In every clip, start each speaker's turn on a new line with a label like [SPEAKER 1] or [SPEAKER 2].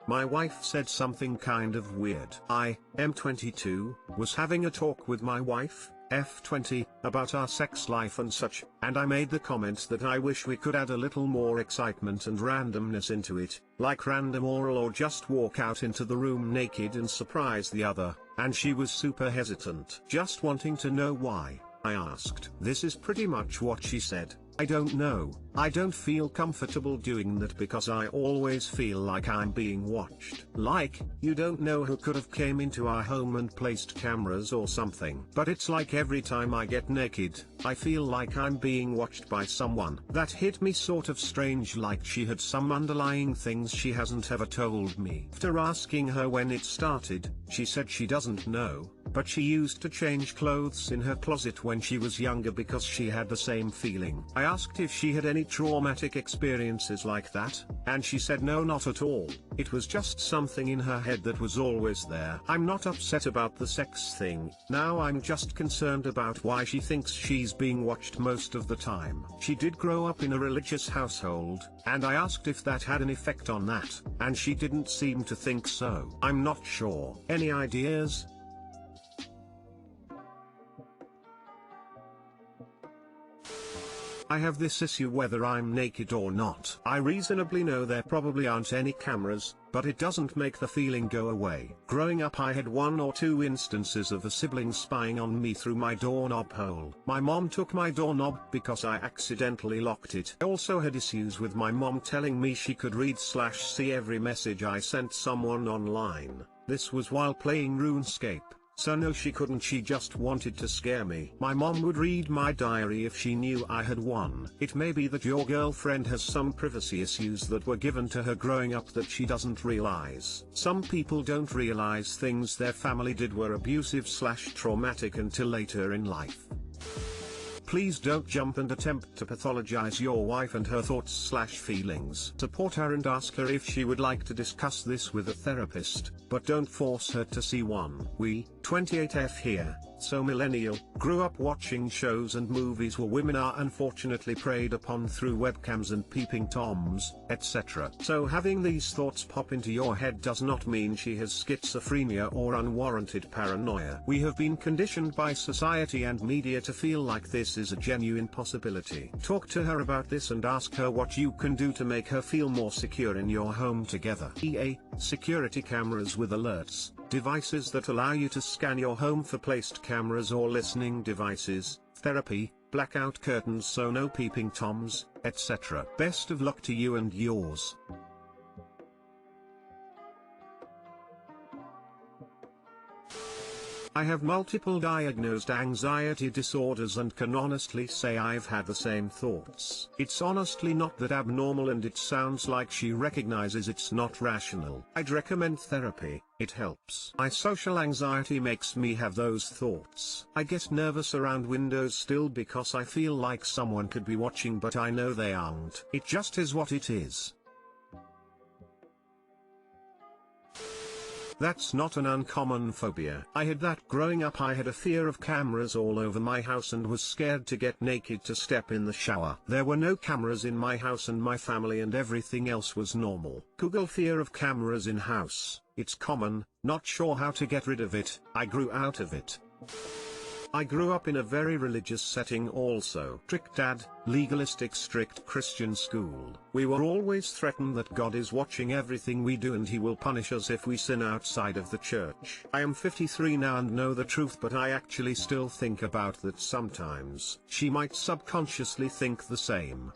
[SPEAKER 1] my wife said something kind of weird. I, M22, was having a talk with my wife, F20, about our sex life and such, and I made the comment that I wish we could add a little more excitement and randomness into it, like random oral or just walk out into the room naked and surprise the other, and she was super hesitant. Just wanting to know why, I asked. This is pretty much what she said. I don't know, I don't feel comfortable doing that because I always feel like I'm being watched. Like, you don't know who could have came into our home and placed cameras or something. But it's like every time I get naked, I feel like I'm being watched by someone. That hit me sort of strange, like she had some underlying things she hasn't ever told me. After asking her when it started, she said she doesn't know, but she used to change clothes in her closet when she was younger because she had the same feeling. I asked if she had any traumatic experiences like that, and she said no, not at all. It was just something in her head that was always there. I'm not upset about the sex thing, now I'm just concerned about why she thinks she's being watched most of the time. She did grow up in a religious household, and I asked if that had an effect on that, and she didn't seem to think so. I'm not sure. Any ideas? I have this issue whether I'm naked or not. I reasonably know there probably aren't any cameras, but it doesn't make the feeling go away. Growing up I had 1 or 2 instances of a sibling spying on me through my doorknob hole. My mom took my doorknob because I accidentally locked it. I also had issues with my mom telling me she could read/see every message I sent someone online. This was while playing RuneScape. So no, she couldn't, she just wanted to scare me. My mom would read my diary if she knew I had one. It may be that your girlfriend has some privacy issues that were given to her growing up that she doesn't realize. Some people don't realize things their family did were abusive/traumatic until later in life. Please don't jump and attempt to pathologize your wife and her thoughts/feelings. Support her and ask her if she would like to discuss this with a therapist, but don't force her to see one. We, 28F here, so millennial, grew up watching shows and movies where women are unfortunately preyed upon through webcams and peeping toms, etc. So having these thoughts pop into your head does not mean she has schizophrenia or unwarranted paranoia. We have been conditioned by society and media to feel like this is a genuine possibility. Talk to her about this and ask her what you can do to make her feel more secure in your home together. EA, security cameras with alerts, devices that allow you to scan your home for placed cameras or listening devices, therapy, blackout curtains so no peeping toms, etc. Best of luck to you and yours. I have multiple diagnosed anxiety disorders and can honestly say I've had the same thoughts. It's honestly not that abnormal and it sounds like she recognizes it's not rational. I'd recommend therapy, it helps. My social anxiety makes me have those thoughts. I get nervous around windows still because I feel like someone could be watching but I know they aren't. It just is what it is. That's not an uncommon phobia. I had that growing up. I had a fear of cameras all over my house and was scared to get naked to step in the shower. There were no cameras in my house and my family and everything else was normal. Google fear of cameras in house. It's common, not sure how to get rid of it. I grew out of it. I grew up in a very religious setting also. Strict dad, legalistic strict Christian school. We were always threatened that God is watching everything we do and he will punish us if we sin outside of the church. I am 53 now and know the truth, but I actually still think about that sometimes. She might subconsciously think the same.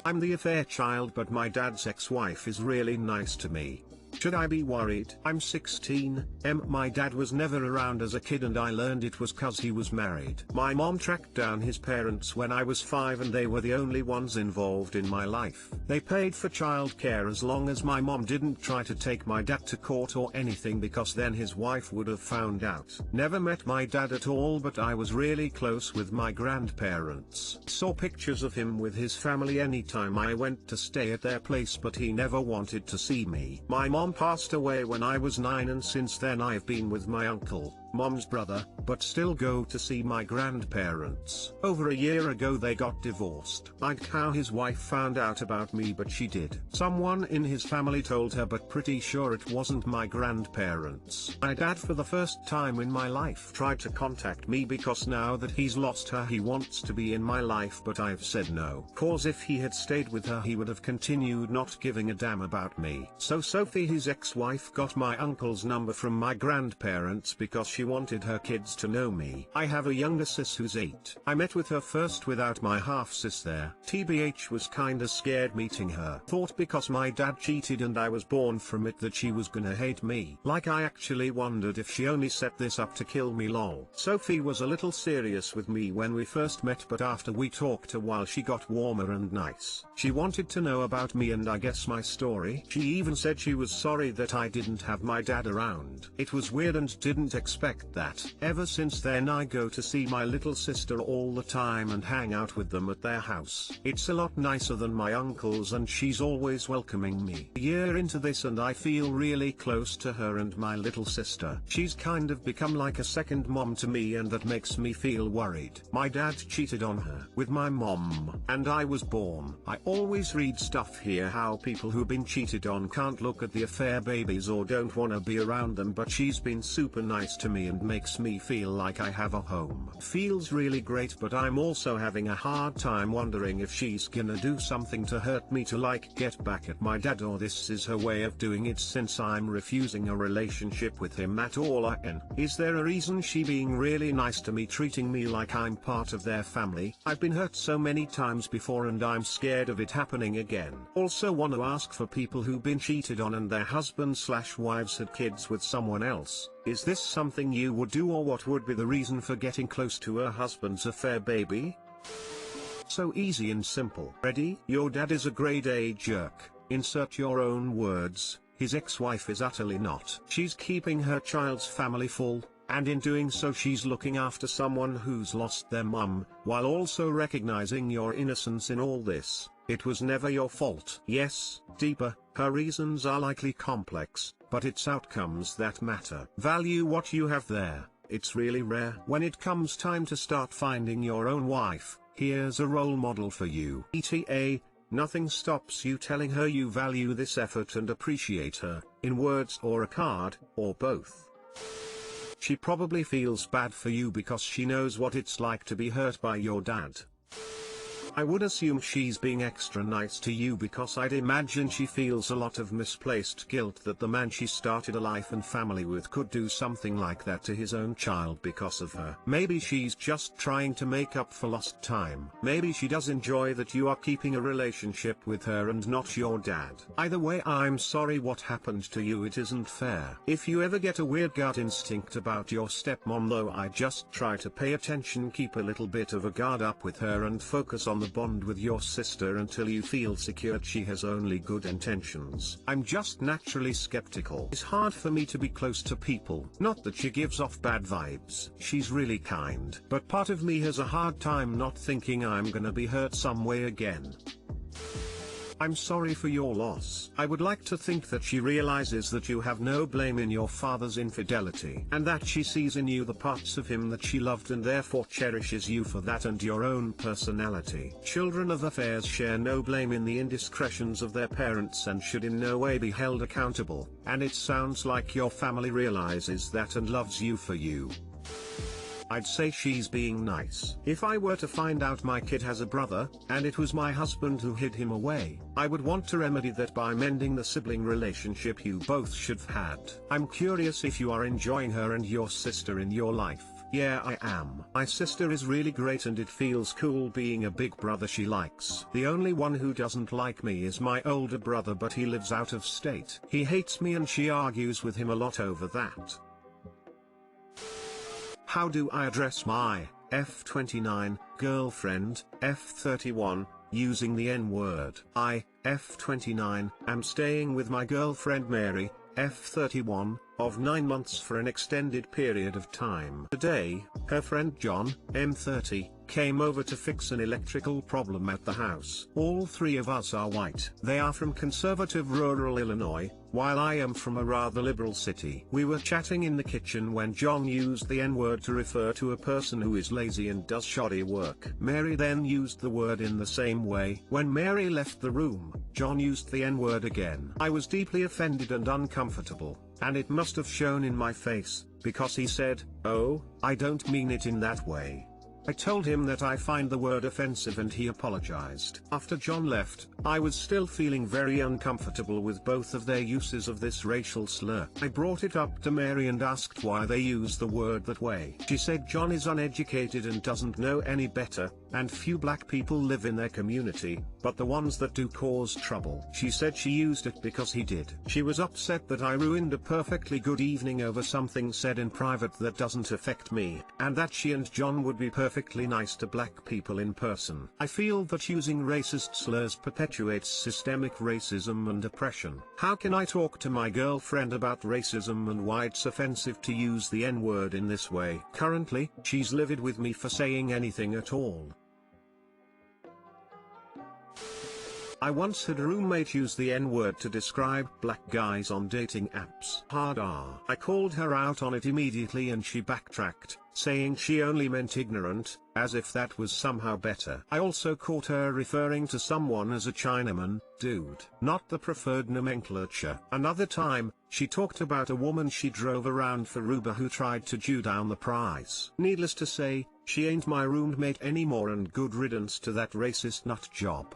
[SPEAKER 1] I'm the affair child, but my dad's ex-wife is really nice to me. Should I be worried? I'm 16, my dad was never around as a kid and I learned it was cause he was married. My mom tracked down his parents when I was 5 and they were the only ones involved in my life. They paid for childcare as long as my mom didn't try to take my dad to court or anything because then his wife would have found out. Never met my dad at all, but I was really close with my grandparents. Saw pictures of him with his family anytime I went to stay at their place, but he never wanted to see me. My mom passed away when I was 9 and since then I've been with my uncle, mom's brother, but still go to see my grandparents. Over a year ago they got divorced. I'd how his wife found out about me, but she did. Someone in his family told her, but pretty sure it wasn't my grandparents. My dad for the first time in my life tried to contact me because now that he's lost her he wants to be in my life, but I've said no. Cause if he had stayed with her he would have continued not giving a damn about me. So Sophie, his ex-wife, got my uncle's number from my grandparents because she wanted her kids to know me. I have a younger sis who's 8. I met with her first without my half-sis there. TBH was kinda scared meeting her. Thought because my dad cheated and I was born from it that she was gonna hate me. Like I actually wondered if she only set this up to kill me lol. Sophie was a little serious with me when we first met, but after we talked a while she got warmer and nice. She wanted to know about me and I guess my story. She even said she was sorry that I didn't have my dad around. It was weird and didn't expect that. Ever since then I go to see my little sister all the time and hang out with them at their house. It's a lot nicer than my uncle's and she's always welcoming me. A year into this and I feel really close to her and my little sister. She's kind of become like a second mom to me and that makes me feel worried. My dad cheated on her with my mom and I was born. I always read stuff here how people who've been cheated on can't look at the affair babies or don't wanna be around them, but she's been super nice to me and makes me feel like I have a home. Feels really great, but I'm also having a hard time wondering if she's gonna do something to hurt me to like get back at my dad, or this is her way of doing it since I'm refusing a relationship with him at all. Is there a reason she being really nice to me, treating me like I'm part of their family? I've been hurt so many times before and I'm scared of it happening again. Also want to ask, for people who've been cheated on and their husbands/wives had kids with someone else, is this something you would do, or what would be the reason for getting close to a husband's affair baby? So easy and simple. Ready? Your dad is a grade A jerk. Insert your own words. His ex-wife is utterly not. She's keeping her child's family full, and in doing so she's looking after someone who's lost their mum, while also recognizing your innocence in all this. It was never your fault. Yes, deeper, her reasons are likely complex, but it's outcomes that matter. Value what you have there. It's really rare. When it comes time to start finding your own wife, here's a role model for you. ETA, nothing stops you telling her you value this effort and appreciate her, in words or a card, or both. She probably feels bad for you because she knows what it's like to be hurt by your dad. I would assume she's being extra nice to you because I'd imagine she feels a lot of misplaced guilt that the man she started a life and family with could do something like that to his own child because of her. Maybe she's just trying to make up for lost time. Maybe she does enjoy that you are keeping a relationship with her and not your dad. Either way, I'm sorry what happened to you. It isn't fair. If you ever get a weird gut instinct about your stepmom though, I just try to pay attention, keep a little bit of a guard up with her and focus on the bond with your sister until you feel secure she has only good intentions. I'm just naturally skeptical. It's hard for me to be close to people. Not that she gives off bad vibes. She's really kind. But part of me has a hard time not thinking I'm gonna be hurt some way again. I'm sorry for your loss. I would like to think that she realizes that you have no blame in your father's infidelity, and that she sees in you the parts of him that she loved and therefore cherishes you for that and your own personality. Children of affairs share no blame in the indiscretions of their parents and should in no way be held accountable, and it sounds like your family realizes that and loves you for you. I'd say she's being nice. If I were to find out my kid has a brother, and it was my husband who hid him away, I would want to remedy that by mending the sibling relationship you both should have had. I'm curious if you are enjoying her and your sister in your life. Yeah, I am. My sister is really great and it feels cool being a big brother she likes. The only one who doesn't like me is my older brother, but he lives out of state. He hates me and she argues with him a lot over that. How do I address my F29 girlfriend, F31, using the N-word? I, F29, am staying with my girlfriend Mary, F31, of 9 months for an extended period of time. Today, her friend John, M30, came over to fix an electrical problem at the house. All three of us are white. They are from conservative rural Illinois, while I am from a rather liberal city. We were chatting in the kitchen when John used the N-word to refer to a person who is lazy and does shoddy work. Mary then used the word in the same way. When Mary left the room, John used the N-word again. I was deeply offended and uncomfortable, and it must have shown in my face, because he said, "Oh, I don't mean it in that way." I told him that I find the word offensive and he apologized. After John left, I was still feeling very uncomfortable with both of their uses of this racial slur. I brought it up to Mary and asked why they use the word that way. She said John is uneducated and doesn't know any better, and few black people live in their community, but the ones that do cause trouble. She said she used it because he did. She was upset that I ruined a perfectly good evening over something said in private that doesn't affect me, and that she and John would be perfectly nice to black people in person. I feel that using racist slurs perpetuates systemic racism and oppression. How can I talk to my girlfriend about racism and why it's offensive to use the N-word in this way? Currently, she's livid with me for saying anything at all. I once had a roommate use the N-word to describe black guys on dating apps. Hard R. I called her out on it immediately and she backtracked, saying she only meant ignorant, as if that was somehow better. I also caught her referring to someone as a Chinaman, dude, not the preferred nomenclature. Another time, she talked about a woman she drove around for Uber who tried to Jew down the price. Needless to say, she ain't my roommate anymore and good riddance to that racist nut job.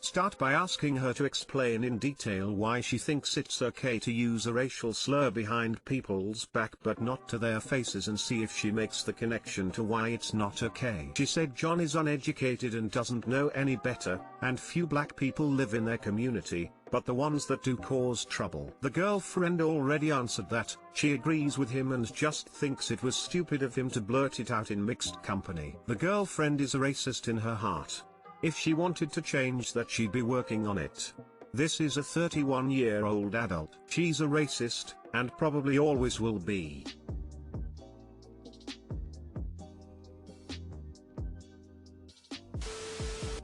[SPEAKER 1] Start by asking her to explain in detail why she thinks it's okay to use a racial slur behind people's back but not to their faces, and see if she makes the connection to why it's not okay. She said John is uneducated and doesn't know any better, and few black people live in their community, but the ones that do cause trouble. The girlfriend already answered that. She agrees with him and just thinks it was stupid of him to blurt it out in mixed company. The girlfriend is a racist in her heart. If she wanted to change that, she'd be working on it. This is a 31-year-old adult. She's a racist, and probably always will be.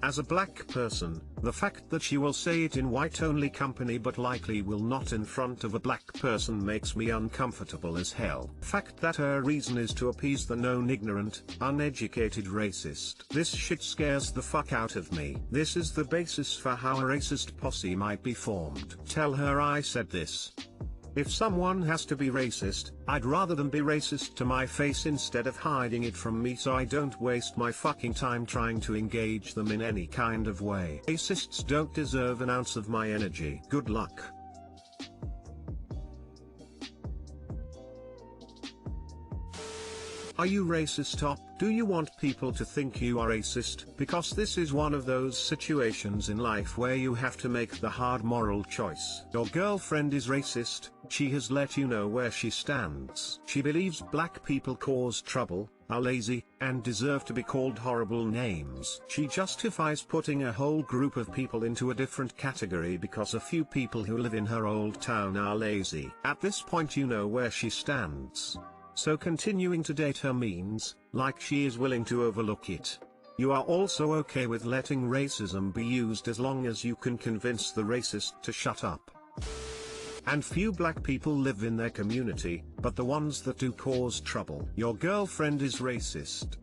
[SPEAKER 1] As a black person, the fact that she will say it in white-only company but likely will not in front of a black person makes me uncomfortable as hell. Fact that her reason is to appease the known ignorant, uneducated racist. This shit scares the fuck out of me. This is the basis for how a racist posse might be formed. Tell her I said this. If someone has to be racist, I'd rather them be racist to my face instead of hiding it from me, so I don't waste my fucking time trying to engage them in any kind of way. Racists don't deserve an ounce of my energy. Good luck. Are you racist up? Do you want people to think you are racist? Because this is one of those situations in life where you have to make the hard moral choice. Your girlfriend is racist. She has let you know where she stands. She believes black people cause trouble, are lazy, and deserve to be called horrible names. She justifies putting a whole group of people into a different category because a few people who live in her old town are lazy. At this point you know where she stands. So continuing to date her means, like she is willing to overlook it. You are also okay with letting racism be used as long as you can convince the racist to shut up. And few black people live in their community, but the ones that do cause trouble. Your girlfriend is racist.